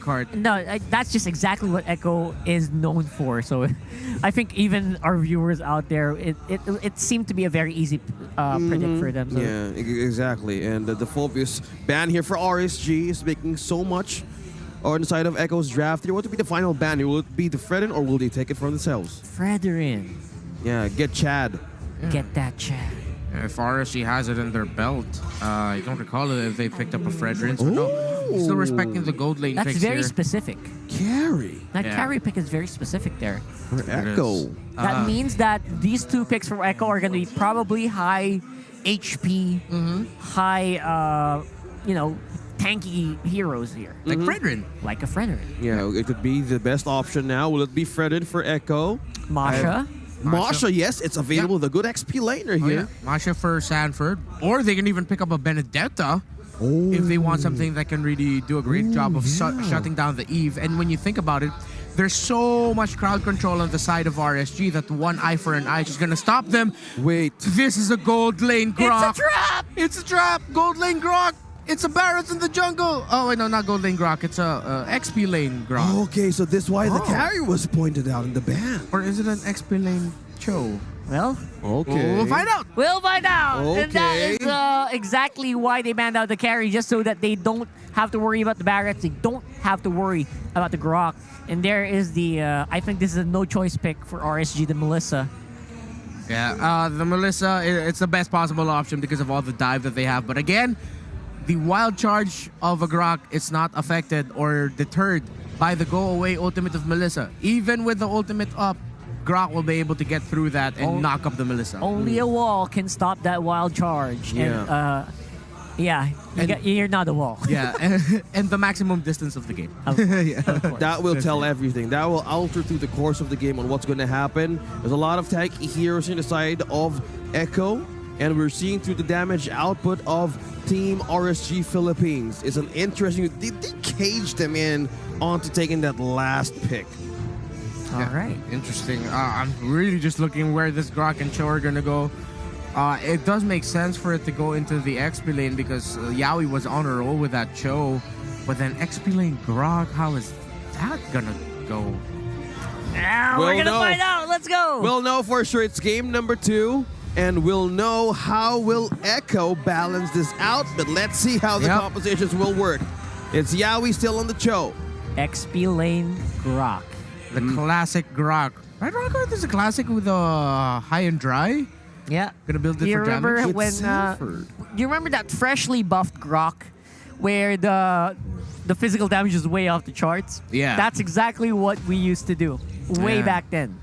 card. No, that's just exactly what Echo is known for. So I think even our viewers out there, it seemed to be a very easy predict for them. So. Yeah, exactly. And the Phobius ban here for RSG is making so much on the side of Echo's draft here. What will be the final ban here? Will it be the Fredin or will they take it for themselves? Fredrin. Yeah, get Chad. Get that Chad. If RSG has it in their belt, I don't recall if they picked up a Fredrin. So no, still respecting the gold lane That's picks very here. specific. Carry. That carry pick is very specific there. For Echo. That means that these two picks from Echo are going to be probably high HP, high, tanky heroes here. Like Fredrin. Like a Fredrin. Yeah, it could be the best option now. Will it be Fredin for Echo? Masha. Masha, yes, it's available. The good XP laner here. Masha for Sanford. Or they can even pick up a Benedetta if they want something that can really do a great job of shutting down the Eve. And when you think about it, there's so much crowd control on the side of RSG that one eye for an eye is going to stop them. Wait. This is a gold lane Grok. It's a trap! It's a trap! Gold lane Grok! It's a Barret's in the jungle! Oh, wait, no, not gold lane Grok. It's a XP lane Grok. Okay, so this is why the carry was pointed out in the ban. Or is it an XP lane Cho? Well, Okay. We'll find out. we'll find out. And that Okay. is exactly why they banned out the carry, just so that they don't have to worry about the Barretts. They don't have to worry about the Grok. And there is the, I think this is a no-choice pick for RSG, the Melissa. Yeah, the Melissa, it's the best possible option because of all the dive that they have. But again, the wild charge of a Grok is not affected or deterred by the go-away ultimate of Melissa. Even with the ultimate up, Grok will be able to get through that and knock up the Melissa. Only a wall can stop that wild charge. Yeah. And, you're not a wall. Yeah, and the maximum distance of the game. Of course. That will tell everything. That will alter through the course of the game on what's going to happen. There's a lot of tanky heroes in the side of Echo, and we're seeing through the damage output of Team RSG Philippines. It's an interesting... They caged them in onto taking that last pick. All right. Interesting. I'm really just looking where this Grok and Cho are going to go. It does make sense for it to go into the XP lane because Yawi was on a roll with that Cho. But then XP lane Grok, how is that going to go? Now We'll we're going to know. find out. Let's go. We'll know for sure. It's game number 2. And we'll know how will Echo balance this out. But let's see how the compositions will work. It's Yawi still on the Cho. XP lane Grok. The classic Grok. Right, Rocker? There's a classic with high and dry. Yeah. Gonna build it you for remember damage. when you remember that freshly buffed Grok where the physical damage is way off the charts? Yeah. That's exactly what we used to do way back then.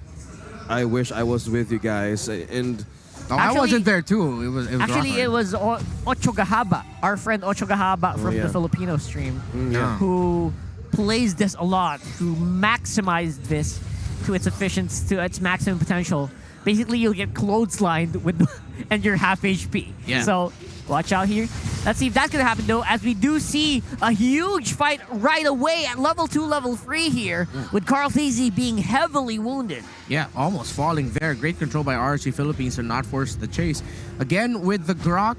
I wish I was with you guys. And I Actually- wasn't there too. It was Actually, Rocker. it was Ocho Gahaba, our friend Ocho Gahaba from the Filipino stream, who plays this a lot, who maximized this to its efficiency, to its maximum potential. Basically, you'll get clotheslined with, and you're half HP. Yeah. So watch out here. Let's see if that's gonna happen though, as we do see a huge fight right away at level 2, level 3 here, with Carl Thazy being heavily wounded. Yeah, almost falling there. Great control by RSG Philippines to not force the chase. Again, with the Grok,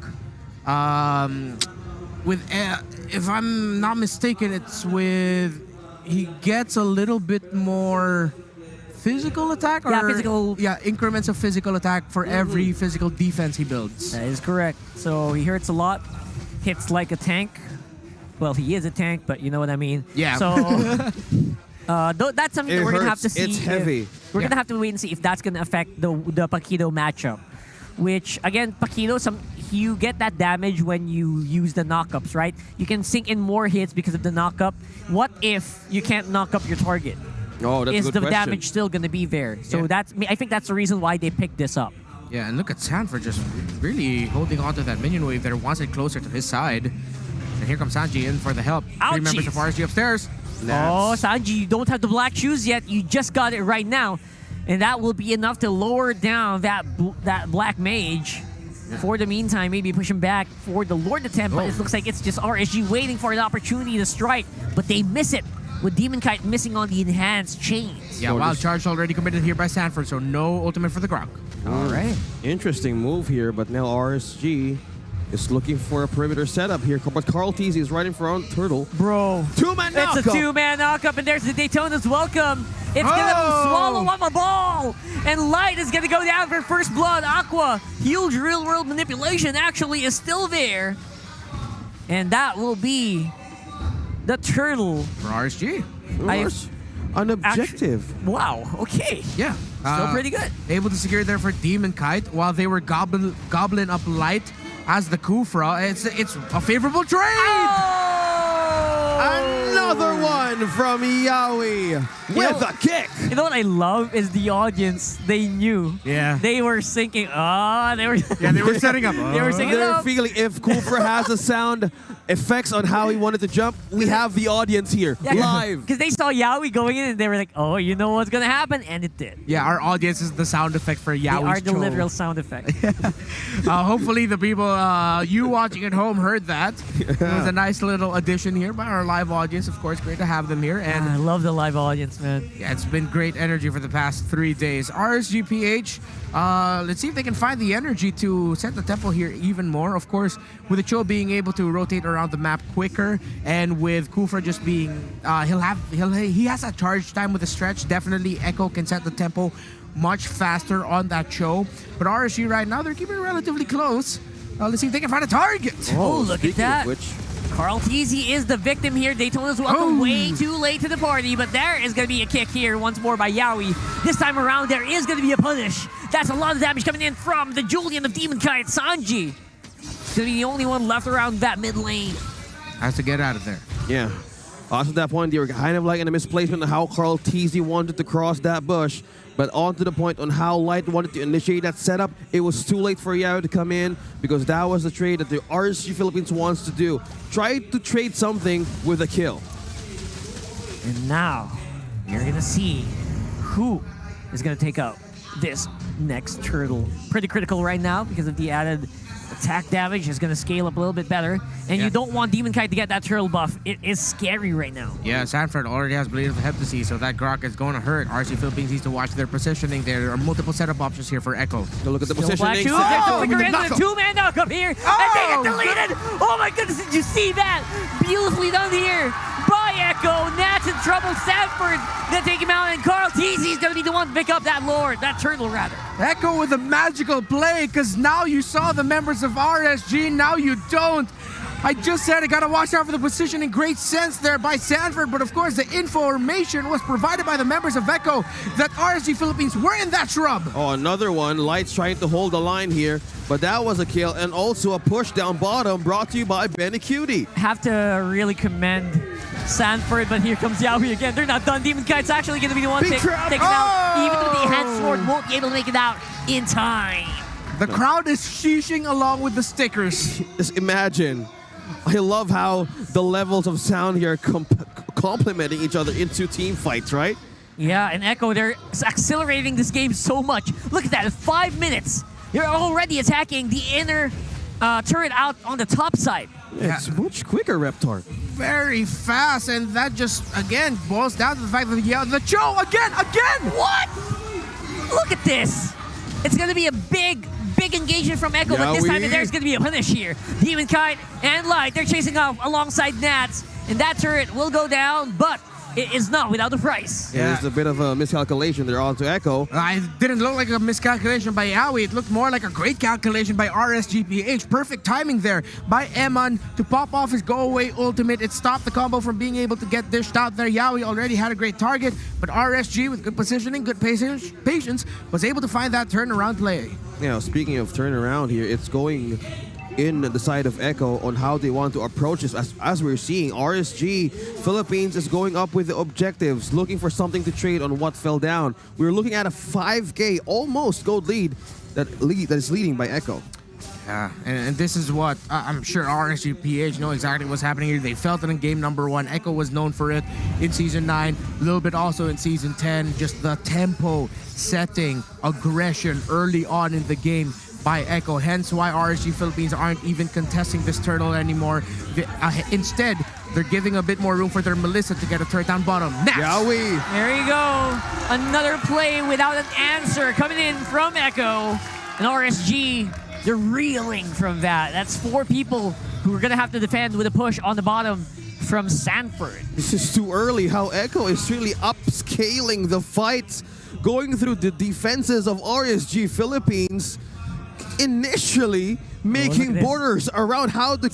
if I'm not mistaken, it's with... He gets a little bit more physical attack? Or, physical. Yeah, increments of physical attack for every physical defense he builds. That is correct. So he hurts a lot, hits like a tank. Well, he is a tank, but you know what I mean. Yeah. So that's something that we're gonna have to see. It's heavy. We're gonna have to wait and see if that's gonna affect the Paquido matchup. Which again, Paquido, you get that damage when you use the knockups, right? You can sink in more hits because of the knockup. What if you can't knock up your target? Oh, that's a Is good the question. damage still gonna be there? So I think that's the reason why they picked this up. Yeah, and look at Sanford just really holding onto that minion wave there, wants it closer to his side. And here comes Sanji in for the help. 3 members of RSG upstairs. Oh, Sanji, you don't have the black shoes yet. You just got it right now. And that will be enough to lower down that black mage. For the meantime, maybe push him back for the Lord attempt, but it looks like it's just RSG waiting for an opportunity to strike, but they miss it with Demon Kite missing on the enhanced chains. Yeah, wild charge already committed here by Sanford, so no ultimate for the Grok. All right. Interesting move here, but now RSG is looking for a perimeter setup here, but Carl Teasy is right in front. Turtle. Bro. Two-man knockup. It's a two-man knockup, and there's the Daytona's welcome. It's gonna swallow up a ball, and Light is gonna go down for first blood. Aqua, huge real-world manipulation actually is still there, and that will be the turtle. For RSG. An objective. Wow. Okay. Yeah. Still pretty good. Able to secure there for Demon Kite while they were gobbling up Light as the Kufra. It's a favorable trade. Oh! Another one from Yawi with a kick. You know what I love is the audience. They knew. Yeah. They were thinking, they were. Yeah, they were setting up. They were setting They're up. feeling if Kufra has a sound effects on how he wanted to jump, we have the audience here live. Because they saw Yawi going in and they were like, oh, you know what's going to happen? And it did. Yeah, our audience is the sound effect for Yawi's They are the chou. literal sound effect. Hopefully the people, you watching at home heard that. It was a nice little addition here by our live audience. Of course, great to have them here. And I love the live audience, man. yeah, it's been great energy for the past 3 days. RSG PH, let's see if they can find the energy to set the tempo here even more. Of course, with the chou being able to rotate around the map quicker, and with Kufra just being, he has a charge time with the stretch. Definitely, Echo can set the tempo much faster on that chou. But RSG right now, they're keeping it relatively close. Let's see if they can find a target. Oh, look at that. Which, Carl Teasy is the victim here. Daytona's welcome way too late to the party, but there is going to be a kick here once more by Yawi. This time around, there is going to be a punish. That's a lot of damage coming in from the Julian of Demon Kite, Sanji. He's going to be the only one left around that mid lane. Has to get out of there. yeah. Also at that point, they were kind of like in a misplacement of how Carl Teasy wanted to cross that bush. But on to the point on how Light wanted to initiate that setup, it was too late for Yawi to come in because that was the trade that the RSG Philippines wants to do. Try to trade something with a kill. And now, you're going to see who is going to take out this next turtle. Pretty critical right now because of the added attack damage is going to scale up a little bit better. And you don't want Demon Kite to get that turtle buff. It is scary right now. Yeah, Sanford already has Blade of the Heptasy, so that Grok is going to hurt. RSG Philippines needs to watch their positioning. There are multiple setup options here for Echo. So look at the Black positioning. Shoes gets the flicker in with a two-man knockup here. And they get Oh, deleted. Oh my goodness, did you see that? Beautifully done here by Echo. Nat's in trouble. Sanford gonna take him out, and Carl Teasy's gonna be the one to pick up that lord, that turtle rather. Echo with a magical play, because now you saw the members of RSG, now you don't. I just said I gotta watch out for the positioning. Great sense there by Sanford, but of course the information was provided by the members of Echo that RSG Philippines were in that shrub. Oh, another one. Light's trying to hold the line here, but that was a kill, and also a push down bottom brought to you by Benny Cutie. Have to really commend Sanford, but here comes Yawi again. They're not done. Demon Kite's actually gonna be the one Big taking trap. it out. Even with the hand sword, won't be able to make it out in time. The crowd is sheeshing along with the stickers. Just imagine. I love how the levels of sound here are complementing each other into team fights, right? Yeah, and Echo, they're accelerating this game so much. Look at that, in 5 minutes, you're already attacking the inner turret out on the top side. Yeah, it's much quicker, Reptar. Very fast, and that just, again, boils down to the fact that the chou, again! What? Look at this. It's going to be a big engagement from Echo, but this time there's going to be a punish here. Demon Kite and Light, they're chasing off alongside Nats, and that turret will go down, but it is not without a price. Yeah, there's a bit of a miscalculation there onto Echo. It didn't look like a miscalculation by Yawi. It looked more like a great calculation by RSG PH. Perfect timing there by Eman to pop off his go-away ultimate. It stopped the combo from being able to get dished out there. Yawi already had a great target, but RSG with good positioning, good patience, was able to find that turnaround play. Yeah, speaking of turnaround here, it's going in the side of Echo on how they want to approach this. As we're seeing, RSG Philippines is going up with the objectives, looking for something to trade on what fell down. We're looking at a 5K almost gold lead that is leading by Echo. Yeah, and this is what I'm sure RSG PH know exactly what's happening here. They felt it in game number 1. Echo was known for it in season 9, a little bit also in season 10. Just the tempo setting, aggression early on in the game by Echo. Hence why RSG Philippines aren't even contesting this turtle anymore. Instead, they're giving a bit more room for their Melissa to get a turret down bottom. Next! Yawi! There you go. Another play without an answer coming in from Echo. And RSG They're reeling from that. That's 4 people who are going to have to defend with a push on the bottom from Sanford. This is too early. How Echo is really upscaling the fight, going through the defenses of RSG Philippines, initially making borders around how did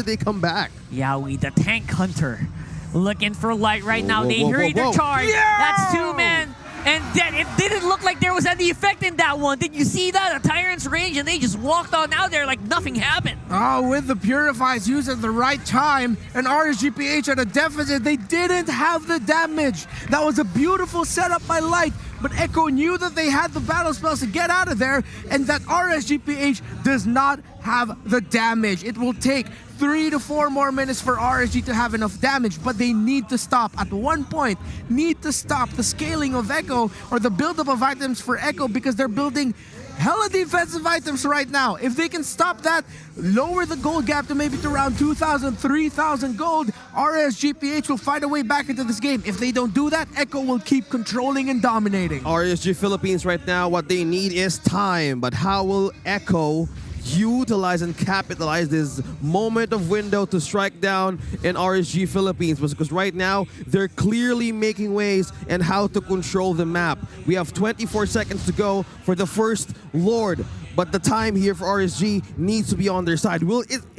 they come back. Yawi, the tank hunter, looking for light right now. Whoa, They whoa, hurried whoa, their whoa. charge. Yeah! That's 2 men. And then it didn't look like there was any effect in that one. Did you see that? A Tyrant's range, and they just walked on out there like nothing happened. Oh, with the Purifies used at the right time and RSG PH at a deficit, they didn't have the damage. That was a beautiful setup by Light, but Echo knew that they had the battle spells to get out of there, and that RSG PH does not have the damage. It will take 3 to 4 more minutes for RSG to have enough damage, but they need to stop. At one point, need to stop the scaling of Echo or the buildup of items for Echo, because they're building hella defensive items right now. If they can stop that, lower the gold gap to maybe to around 2,000, 3,000 gold, RSG PH will find a way back into this game. If they don't do that, Echo will keep controlling and dominating. RSG Philippines right now, what they need is time, but how will Echo utilize and capitalize this moment of window to strike down in RSG Philippines? Because right now they're clearly making ways and how to control the map. We have 24 seconds to go for the first Lord, but the time here for RSG needs to be on their side.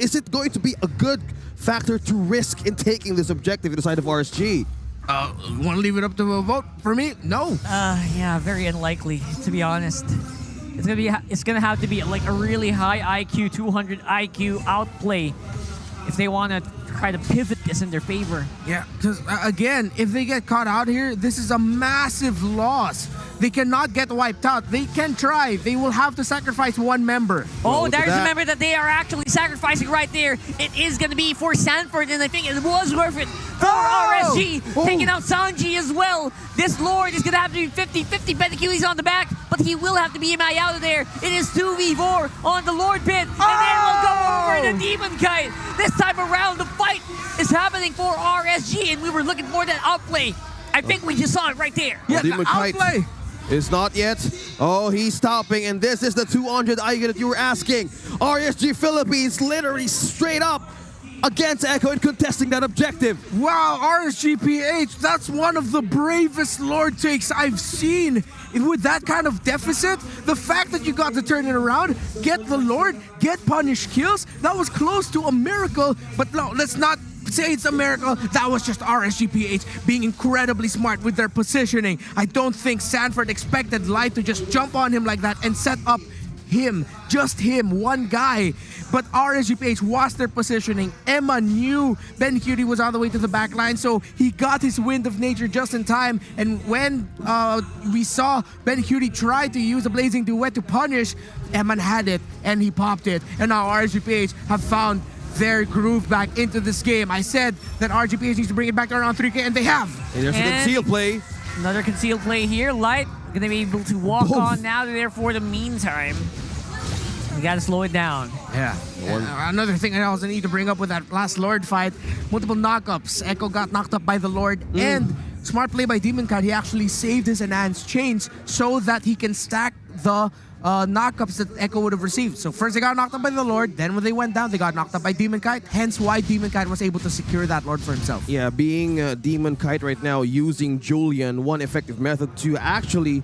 Is it going to be a good factor to risk in taking this objective in the side of RSG? Want to leave it up to a vote? For me, no. Yeah, very unlikely, to be honest. It's gonna have to be like a really high IQ, 200 IQ outplay if they want to try to pivot this in their favor. Yeah, because again, if they get caught out here, this is a massive loss. They cannot get wiped out. They can try. They will have to sacrifice 1 member. Oh, there's a member that they are actually sacrificing right there. It is going to be for Sanford, and I think it was worth it for RSG. Taking out Sanji as well. This Lord is going to have to be 50-50. Beniculi's on the back, but he will have to be MI out of there. It is 2v4 on the Lord pit, and then we'll go over the Demon Kite. This time around, the fight is happening for RSG, and we were looking for that outplay. I think we just saw it right there. Yeah, Demon the Kite outplay. is not yet. Oh, he's stopping, and this is the 200 IQ that you were asking. RSG Philippines literally straight up against Echo and contesting that objective. Wow, RSG PH, that's one of the bravest Lord takes I've seen. With that kind of deficit, the fact that you got to turn it around, get the Lord, get punish kills, that was close to a miracle. But no, let's not say it's a miracle. That was just RSG PH being incredibly smart with their positioning. I don't think Sanford expected Light to just jump on him like that and set up him, just him, one guy. But RSG PH was their positioning. Emma knew Ben Cutie was on the way to the back line, so he got his wind of nature just in time. And when we saw Ben Cutie try to use the Blazing Duet to punish, Emma had it, and he popped it. And now RSG PH have found their groove back into this game. I said that RSG PH needs to bring it back to around 3K, and they have. And there's a concealed play. Another concealed play here. Light gonna be able to walk on now there for the meantime. We gotta slow it down. Yeah. Another thing I also need to bring up with that last Lord fight, multiple knockups. Echo got knocked up by the Lord, and smart play by Demon Kite. He actually saved his enhanced chains so that he can stack the knockups that Echo would have received. So first they got knocked up by the Lord, then when they went down, they got knocked up by Demon Kite, hence why Demon Kite was able to secure that Lord for himself. Yeah, being Demon Kite right now, using Julian, one effective method to actually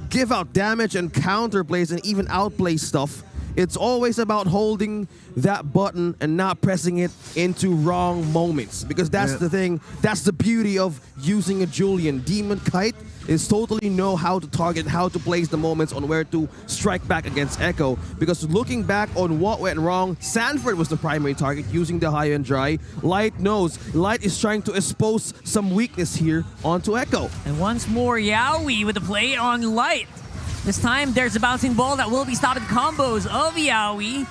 give out damage and counter plays and even outplay stuff. It's always about holding that button and not pressing it into wrong moments, because that's the thing, that's the beauty of using a Julian. Demon Kite is totally know how to target, how to place the moments on where to strike back against Echo, because looking back on what went wrong, Sanford was the primary target using the high and dry. Light knows, Light is trying to expose some weakness here onto Echo. And once more, Yawi with the play on Light. This time, there's a bouncing ball that will be stopping combos of Yawi.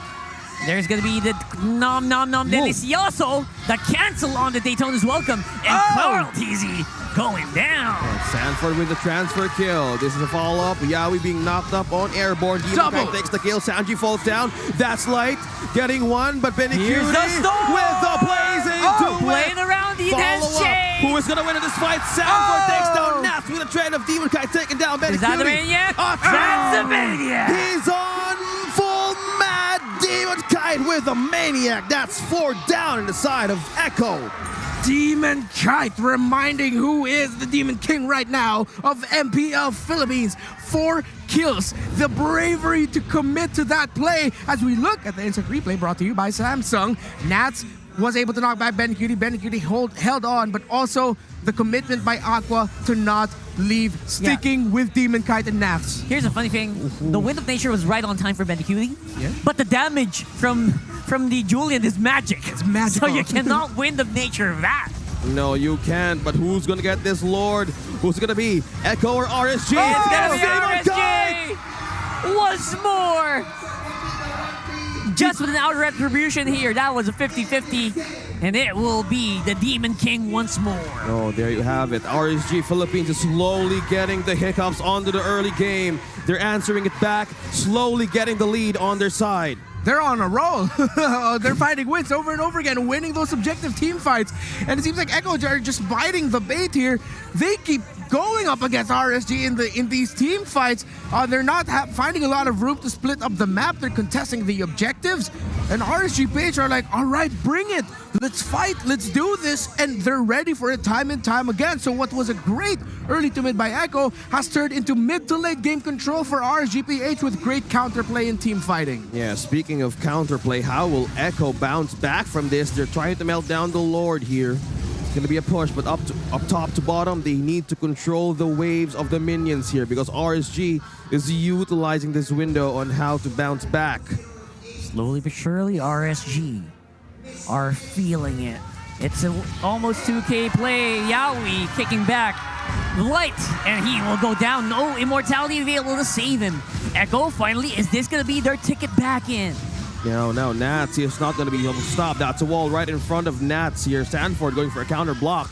There's going to be the nom nom nom delicioso, the cancel on the Daytona's welcome, and Carl TZ going down. And Sanford with the transfer kill. This is a follow-up. Yawi being knocked up on airborne. Demon Kite takes the kill. Sanji falls down. That's Light getting one, but Benny Cutie with the blazing duet. Playing around the intense chain. Who is going to win in this fight? Sanford takes down Nath with a trend of Demon Kite taking down Benny Cutie. Is that the Maniac? That's the Maniac. He's on full Demon Kite with a Maniac. That's 4 down in the side of Echo. Demon Kite reminding who is the Demon King right now of MPL Philippines. 4 kills. The bravery to commit to that play as we look at the instant replay brought to you by Samsung. Nats was able to knock back Binigay. Binigay held on, but also the commitment by Aqua to not leave, sticking with Demon Kite and Nats. Here's a funny thing. The Wind of Nature was right on time for Binigay. Yeah. But the damage from the Julian is magic. It's magical. So you cannot Wind of Nature that. No, you can't. But who's gonna get this Lord? Who's it gonna be? Echo or RSG? It's gonna be Demon Kite! RSG! Once more! Just with an out retribution here. That was a 50-50. And it will be the Demon King once more. Oh, there you have it. RSG Philippines is slowly getting the hiccups onto the early game. They're answering it back, slowly getting the lead on their side. They're on a roll. They're finding wins over and over again, winning those objective team fights. And it seems like Echo are just biting the bait here. They keep going up against RSG in these team fights. They're not finding a lot of room to split up the map. They're contesting the objectives. And RSG PH are like, all right, bring it. Let's fight. Let's do this. And they're ready for it time and time again. So what was a great early to mid by Echo has turned into mid to late game control for RSG PH with great counterplay and team fighting. Yeah, speaking of counterplay, how will Echo bounce back from this? They're trying to melt down the Lord here. It's going to be a push, but up top to bottom, they need to control the waves of the minions here because RSG is utilizing this window on how to bounce back. Slowly but surely, RSG are feeling it. It's an almost 2K play. Yawi kicking back. Light, and he will go down. No immortality available to save him. Echo, finally, is this going to be their ticket back in? No, Nats is not going to be able to stop. That's a wall right in front of Nats here. Stanford going for a counter block.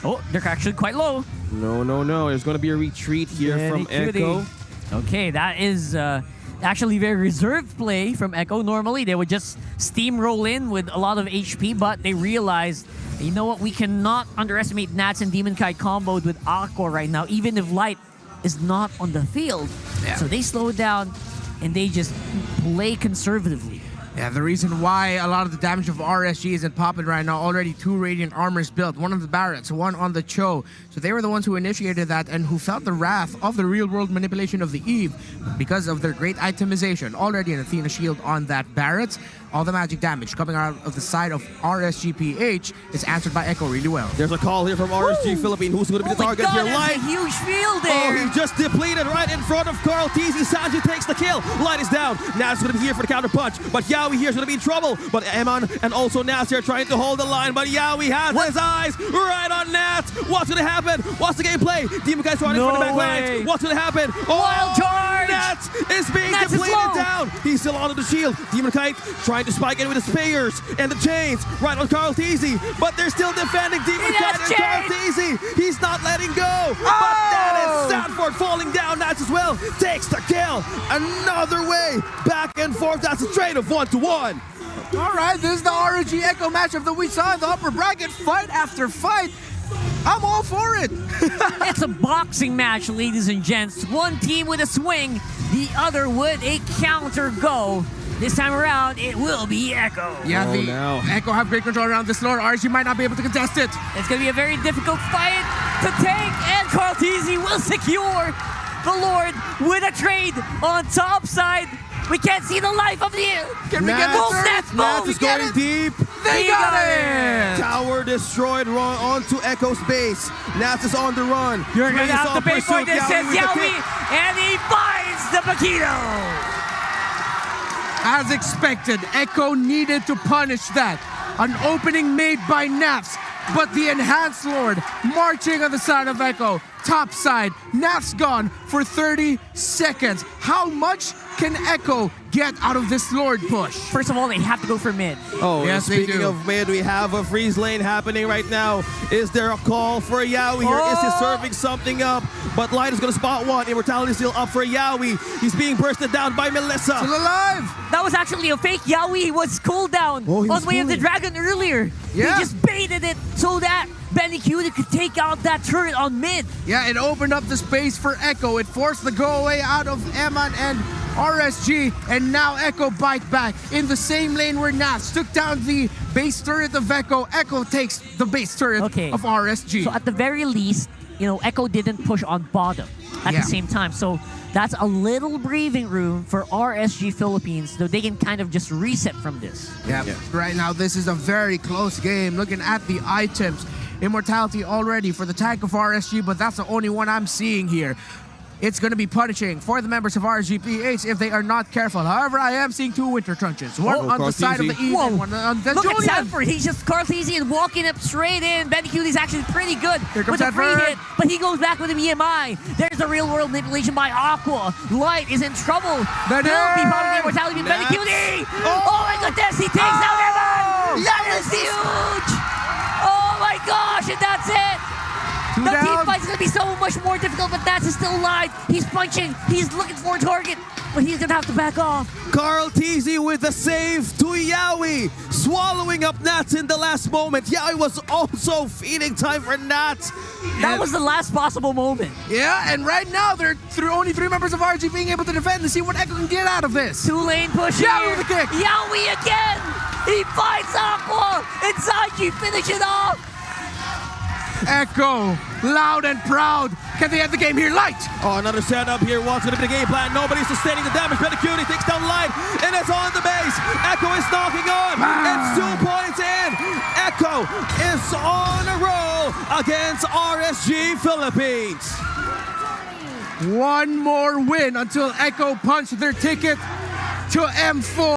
Oh, they're actually quite low. No. There's going to be a retreat here from Echo. Okay, that is actually very reserved play from Echo. Normally, they would just steamroll in with a lot of HP, but they realized, you know what, we cannot underestimate Nats and Demon Kite comboed with Aqua right now, even if Light is not on the field. Yeah. So they slow down and they just play conservatively. Yeah, the reason why a lot of the damage of RSG isn't popping right now, already 2 Radiant Armors built, one on the Barretts, one on the Cho. So they were the ones who initiated that and who felt the wrath of the real-world manipulation of the Eve because of their great itemization. Already an Athena shield on that Barretts. All the magic damage coming out of the side of RSG PH is answered by Echo really well. There's a call here from RSG Philippines. Who's going to be the target here? Light, Light. a huge field Oh, there. he just depleted right in front of Carl Teasy. Sanji takes the kill. Light is down. Nats is going to be here for the counter punch, but Yawi here is going to be in trouble. But Eman and also Nats here trying to hold the line, but Yawi has his eyes right on Nats. What's going to happen? What's the gameplay? Demon Kite's running for the back lines. What's going to happen? Oh, Wild charge! Nats is being Nats is depleted low. down. He's still under the shield. Demon Kite trying to spike in with his spears and the chains right on Carl Teasy, but they're still defending Demon Kite and Carl Teasy. He's not letting go. But that is Stanford falling down. Nats as well takes the kill. Another way back and forth. That's a trade of 1-to-1. All right, this is the RSG Echo matchup that we saw in the upper bracket, fight after fight. I'm all for it. It's a boxing match, ladies and gents. One team with a swing, the other with a counter go. This time around, it will be Echo. Yeah, the no. Echo have great control around this Lord. RSG might not be able to contest it. It's going to be a very difficult fight to take, and Carl Teasy will secure the Lord with a trade on top side. We can't see the life of the... Can we get the Nats third? Nats move? is going deep. They got it! Tower destroyed wrong onto Echo's base. Nats is on the run. You're going to have to pay for pursuit. this, says with the Yawi, kick. and he finds the Paquito. As expected, Echo needed to punish that. An opening made by Nats, but the Enhanced Lord marching on the side of Echo. Top side, Nats gone for 30 seconds. How much can Echo get out of this Lord push? First of all, they have to go for mid. Oh, Yes, they speaking do. of mid, we have a freeze lane happening right now. Is there a call for Yawi here? Is he serving something up? But Light is going to spot one. Immortality still up for Yawi. He's being bursted down by Melissa. Still alive! That was actually a fake. Yawi was cooled down Oh, he was on Way of the cooling. Dragon earlier. Yeah. He just baited it so that Binigay could take out that turret on mid. Yeah, it opened up the space for Echo. It forced the go away out of Eman and RSG, and now Echo bite back in the same lane where Nats took down the base turret of Echo. Echo takes the base turret of RSG. So at the very least, Echo didn't push on bottom at the same time. So that's a little breathing room for RSG Philippines, so they can kind of just reset from this. Yeah. Right now, this is a very close game. Looking at the items, Immortality already for the tank of RSG, but that's the only one I'm seeing here. It's going to be punishing for the members of RSG PH if they are not careful. However, I am seeing 2 Winter Truncheons. One on the side of the Eden, one on the Look Julian. at Sanford. He's just Cartesian and walking up straight in. Benny is actually pretty good Here comes with a free Sanford. hit, but he goes back with an EMI. There's the real-world manipulation by Aqua. Light is in trouble. Benny! Will be probably the immortality of Benny Oh my goodness, he takes out everyone! That is huge! Oh my gosh, and that's it! The team fight's gonna be so much more difficult, but Nats is still alive. He's punching, he's looking for a target, but he's gonna have to back off. Carl Teasy with the save to Yawi, swallowing up Nats in the last moment. Yawi was also feeding time for Nats. That was the last possible moment. Yeah, and right now, they're only 3 members of RSG being able to defend and see what Echo can get out of this. 2-lane push Yawi here. with the kick. Yawi again! He fights Aqua! And Sanji finish it off! Echo, loud and proud. Can they end the game here? Light! Oh, another setup here. What's going to be the game plan? Nobody's sustaining the damage. Benny takes down Light, and it's on the base. Echo is knocking on. It's 2 points in. Echo is on a roll against RSG Philippines. One more win until Echo punch their ticket to M4.